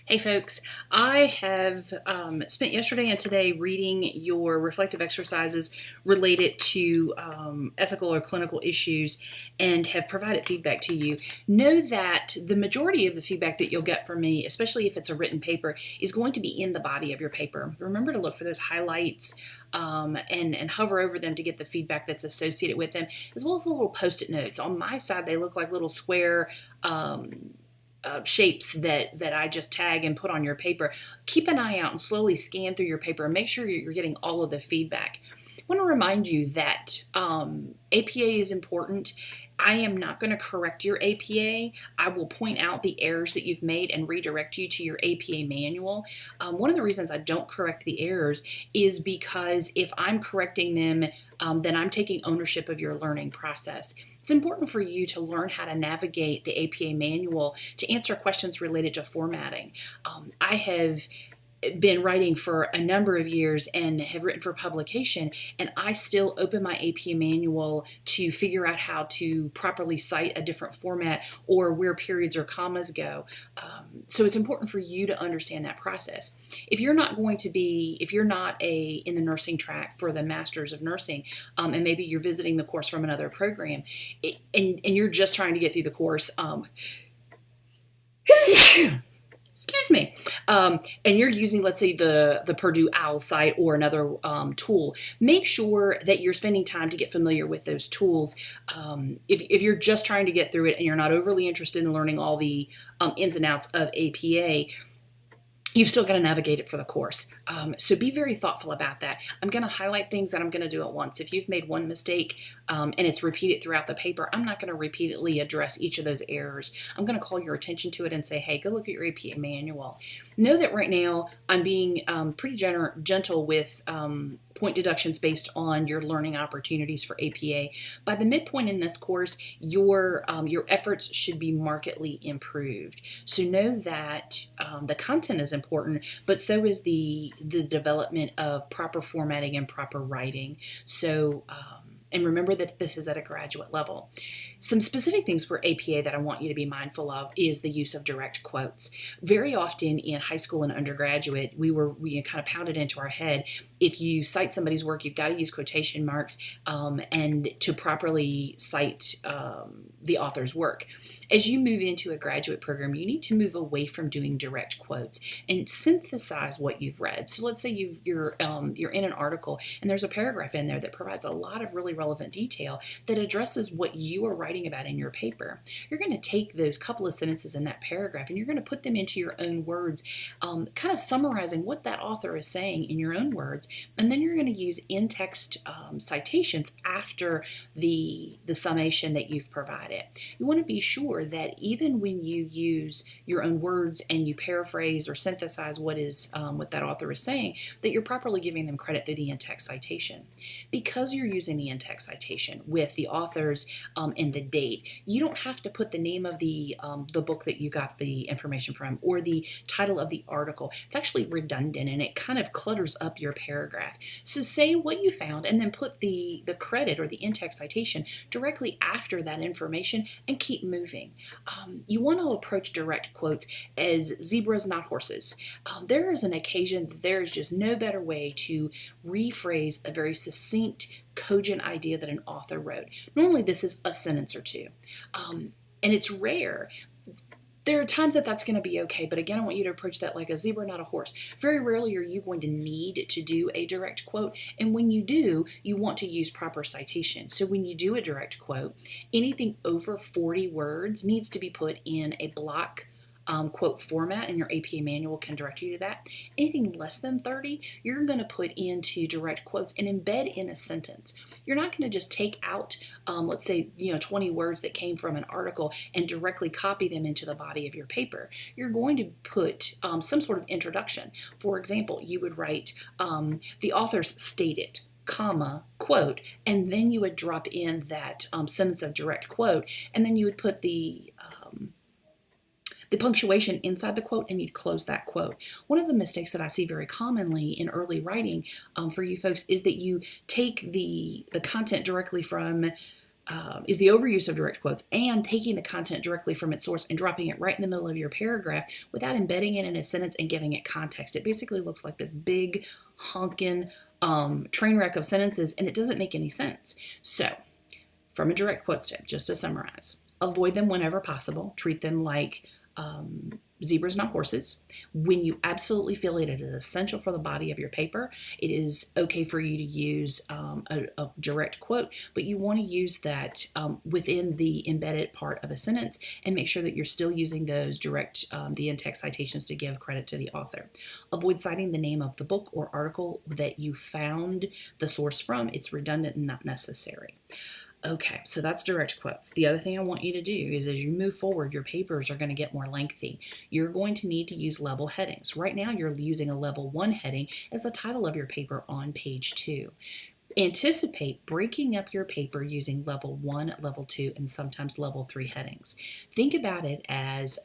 Hey folks, I have spent yesterday and today reading your reflective exercises related to ethical or clinical issues and have provided feedback to you. Know that the majority of the feedback that you'll get from me, especially if it's a written paper, is going to be in the body of your paper. Remember to look for those highlights and hover over them to get the feedback that's associated with them, as well as the little post-it notes. On my side, they look like little square shapes that I just tag and put on your paper. Keep an eye out and slowly scan through your paper and make sure you're getting all of the feedback. I want to remind you that APA is important. I am not going to correct your APA. I will point out the errors that you've made and redirect you to your APA manual. One of the reasons I don't correct the errors is because if I'm correcting them, then I'm taking ownership of your learning process. It's important for you to learn how to navigate the APA manual to answer questions related to formatting. I have been writing for a number of years and have written for publication, and I still open my APA manual to figure out how to properly cite a different format or where periods or commas go. So it's important for you to understand that process. If you're not in the nursing track for the Masters of Nursing, and maybe you're visiting the course from another program, and you're just trying to get through the course, excuse me, and you're using, let's say, the Purdue OWL site or another tool, make sure that you're spending time to get familiar with those tools. If you're just trying to get through it and you're not overly interested in learning all the ins and outs of APA, you've still got to navigate it for the course. So be very thoughtful about that. I'm going to highlight things and I'm going to do it once. If you've made one mistake and it's repeated throughout the paper, I'm not going to repeatedly address each of those errors. I'm going to call your attention to it and say, hey, go look at your APA manual. Know that right now I'm being pretty gentle with point deductions based on your learning opportunities for APA. By the midpoint in this course, your efforts should be markedly improved. So know that the content is important, but so is the development of proper formatting and proper writing. So and remember that this is at a graduate level. Some specific things for APA that I want you to be mindful of is the use of direct quotes. Very often in high school and undergraduate, we kind of pounded into our head, if you cite somebody's work, you've got to use quotation marks and to properly cite the author's work. As you move into a graduate program, you need to move away from doing direct quotes and synthesize what you've read. So let's say you're in an article and there's a paragraph in there that provides a lot of really relevant detail that addresses what you are writing about in your paper. You're going to take those couple of sentences in that paragraph and you're going to put them into your own words, kind of summarizing what that author is saying in your own words, and then you're going to use in-text citations after the summation that you've provided. You want to be sure that even when you use your own words and you paraphrase or synthesize what that author is saying, that you're properly giving them credit through the in-text citation. Because you're using the in-text citation with the authors and the date, you don't have to put the name of the book that you got the information from or the title of the article. It's actually redundant and it kind of clutters up your paragraph. So say what you found and then put the credit or the in-text citation directly after that information and keep moving. You want to approach direct quotes as zebras, not horses. There is an occasion that there is just no better way to rephrase a very succinct, cogent idea that an author wrote. Normally this is a sentence or two, and it's rare. There are times that that's going to be okay, but again, I want you to approach that like a zebra, not a horse. Very rarely are you going to need to do a direct quote, and when you do, you want to use proper citation. So when you do a direct quote, anything over 40 words needs to be put in a block quote format, and your APA manual can direct you to that. Anything less than 30, you're going to put into direct quotes and embed in a sentence. You're not going to just take out, let's say, 20 words that came from an article and directly copy them into the body of your paper. You're going to put some sort of introduction. For example, you would write, the authors stated, comma, quote, and then you would drop in that sentence of direct quote, and then you would put the punctuation inside the quote, and you'd close that quote. One of the mistakes that I see very commonly in early writing for you folks is that you take the content directly from is the overuse of direct quotes and taking the content directly from its source and dropping it right in the middle of your paragraph without embedding it in a sentence and giving it context. It basically looks like this big honking train wreck of sentences, and it doesn't make any sense. So, from a direct quotes tip, just to summarize, avoid them whenever possible. Treat them like zebras, not horses. When you absolutely feel it is essential for the body of your paper, it is okay for you to use a direct quote, but you want to use that within the embedded part of a sentence and make sure that you're still using those direct, the in-text citations to give credit to the author. Avoid citing the name of the book or article that you found the source from. It's redundant and not necessary. Okay, so that's direct quotes. The other thing I want you to do is as you move forward, your papers are going to get more lengthy. You're going to need to use level headings. Right now, you're using a level 1 heading as the title of your paper on page 2. Anticipate breaking up your paper using level 1, level 2, and sometimes level 3 headings. Think about it as,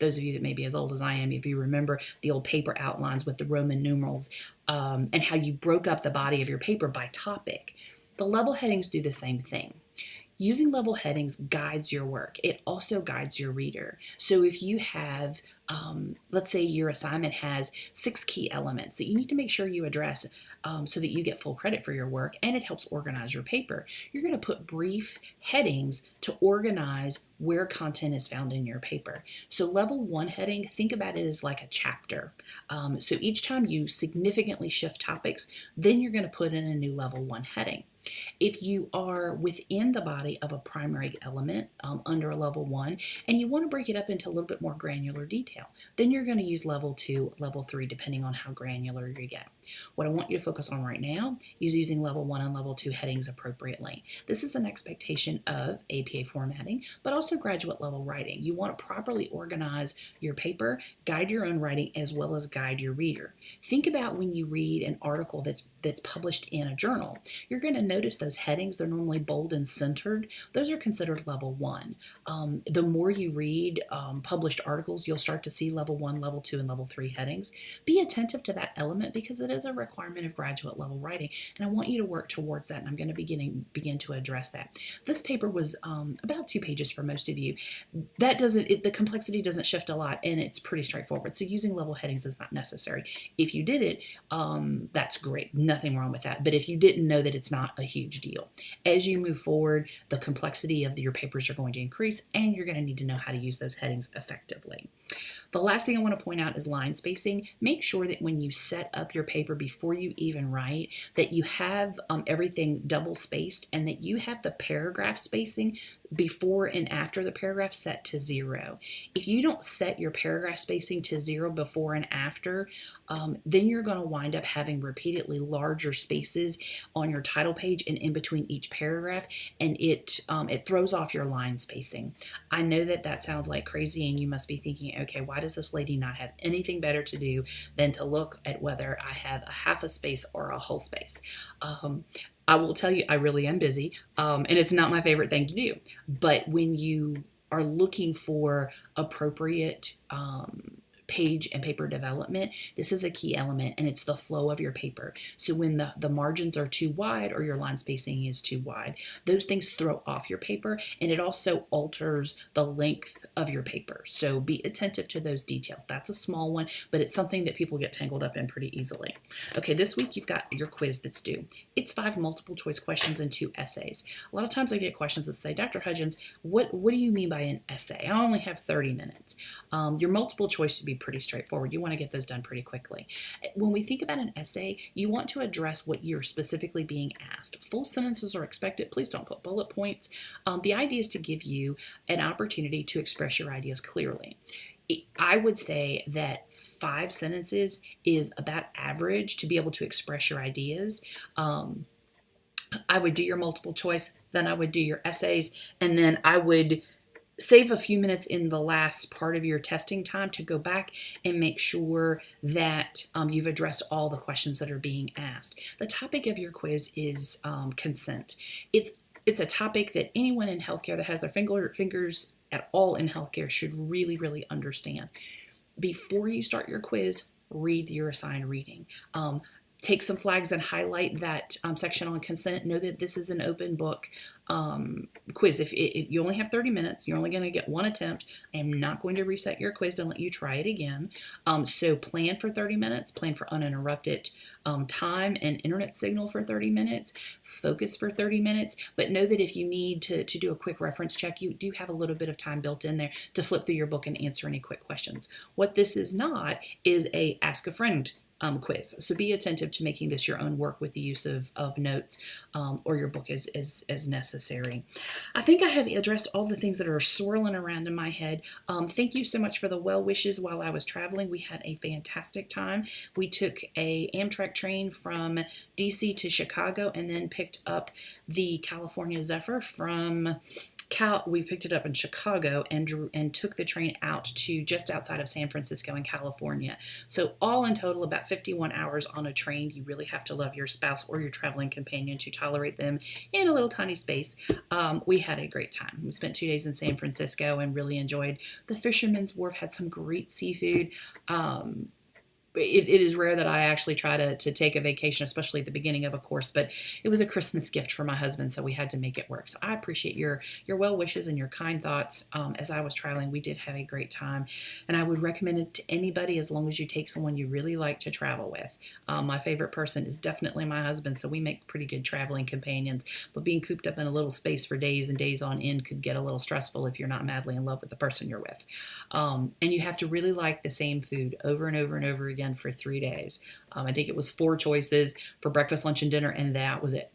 those of you that may be as old as I am, if you remember the old paper outlines with the Roman numerals and how you broke up the body of your paper by topic. The level headings do the same thing. Using level headings guides your work. It also guides your reader. So if you have, let's say your assignment has 6 key elements that you need to make sure you address so that you get full credit for your work and it helps organize your paper, you're going to put brief headings to organize where content is found in your paper. So level 1 heading, think about it as like a chapter. So each time you significantly shift topics, then you're going to put in a new level 1 heading. If you are within the body of a primary element under a level 1 and you want to break it up into a little bit more granular detail, then you're going to use level 2, level 3, depending on how granular you get. What I want you to focus on right now is using level 1 and level 2 headings appropriately. This is an expectation of APA formatting, but also graduate level writing. You want to properly organize your paper, guide your own writing, as well as guide your reader. Think about when you read an article that's published in a journal. You're going to notice those headings, they're normally bold and centered. Those are considered level 1. The more you read published articles, you'll start to see level 1, level 2, and level 3 headings. Be attentive to that element because it is a requirement of graduate level writing, and I want you to work towards that, and I'm going to begin to address that. This paper was about 2 pages for most of you. That the complexity doesn't shift a lot, and it's pretty straightforward, so using level headings is not necessary. If you did it, that's great. Nothing wrong with that, but if you didn't know that, it's not a huge deal. As you move forward, the complexity of your papers are going to increase, and you're going to need to know how to use those headings effectively. The last thing I want to point out is line spacing. Make sure that when you set up your paper before you even write, that you have everything double spaced and that you have the paragraph spacing before and after the paragraph set to 0. If you don't set your paragraph spacing to 0 before and after, then you're going to wind up having repeatedly larger spaces on your title page and in between each paragraph, and it throws off your line spacing. I know that sounds like crazy, and you must be thinking, okay, why does this lady not have anything better to do than to look at whether I have a half a space or a whole space? I will tell you, I really am busy, and it's not my favorite thing to do. But when you are looking for appropriate page and paper development, this is a key element, and it's the flow of your paper. So when the margins are too wide or your line spacing is too wide, those things throw off your paper, and it also alters the length of your paper. So be attentive to those details. That's a small one, but it's something that people get tangled up in pretty easily. Okay, this week you've got your quiz that's due. It's 5 multiple choice questions and 2 essays. A lot of times I get questions that say, Dr. Hudgens, what do you mean by an essay? I only have 30 minutes. Your multiple choice should be pretty straightforward. You want to get those done pretty quickly. When we think about an essay, you want to address what you're specifically being asked. Full sentences are expected. Please don't put bullet points. The idea is to give you an opportunity to express your ideas clearly. I would say that 5 sentences is about average to be able to express your ideas. I would do your multiple choice, then I would do your essays, and then I would save a few minutes in the last part of your testing time to go back and make sure that you've addressed all the questions that are being asked. The topic of your quiz is consent. It's a topic that anyone in healthcare that has their fingers at all in healthcare should really, really understand. Before you start your quiz, read your assigned reading. take some flags and highlight that section on consent. Know that this is an open book quiz. If you only have 30 minutes, you're only going to get one attempt. I am not going to reset your quiz and let you try it again. So plan for 30 minutes, plan for uninterrupted time and internet signal for 30 minutes, focus for 30 minutes, but know that if you need to do a quick reference check, you do have a little bit of time built in there to flip through your book and answer any quick questions. What this is not is a ask a friend quiz. So be attentive to making this your own work with the use of notes or your book as necessary. I think I have addressed all the things that are swirling around in my head. Thank you so much for the well wishes while I was traveling. We had a fantastic time. We took a Amtrak train from DC to Chicago and then picked up the California Zephyr from we picked it up in Chicago and took the train out to just outside of San Francisco in California. So all in total, about 51 hours on a train. You really have to love your spouse or your traveling companion to tolerate them in a little tiny space. We had a great time. We spent 2 days in San Francisco and really enjoyed the Fisherman's Wharf, had some great seafood. It is rare that I actually try to take a vacation, especially at the beginning of a course, but it was a Christmas gift for my husband, so we had to make it work. So I appreciate your well wishes and your kind thoughts. As I was traveling, we did have a great time, and I would recommend it to anybody as long as you take someone you really like to travel with. My favorite person is definitely my husband, so we make pretty good traveling companions, but being cooped up in a little space for days and days on end could get a little stressful if you're not madly in love with the person you're with. And you have to really like the same food over and over and over again for 3 days. I think it was 4 choices for breakfast, lunch, and dinner, and that was it.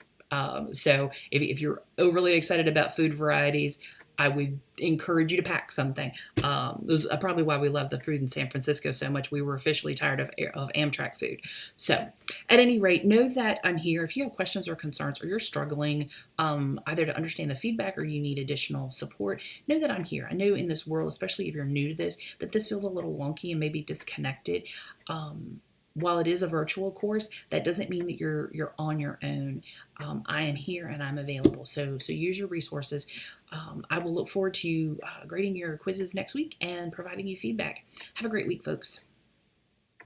So if you're overly excited about food varieties, I would encourage you to pack something. It was probably why we love the food in San Francisco so much. We were officially tired of Amtrak food. So at any rate, know that I'm here. If you have questions or concerns or you're struggling either to understand the feedback or you need additional support, know that I'm here. I know in this world, especially if you're new to this, that this feels a little wonky and maybe disconnected. While it is a virtual course, that doesn't mean that you're on your own. I am here and I'm available. So use your resources. I will look forward to grading your quizzes next week and providing you feedback. Have a great week, folks.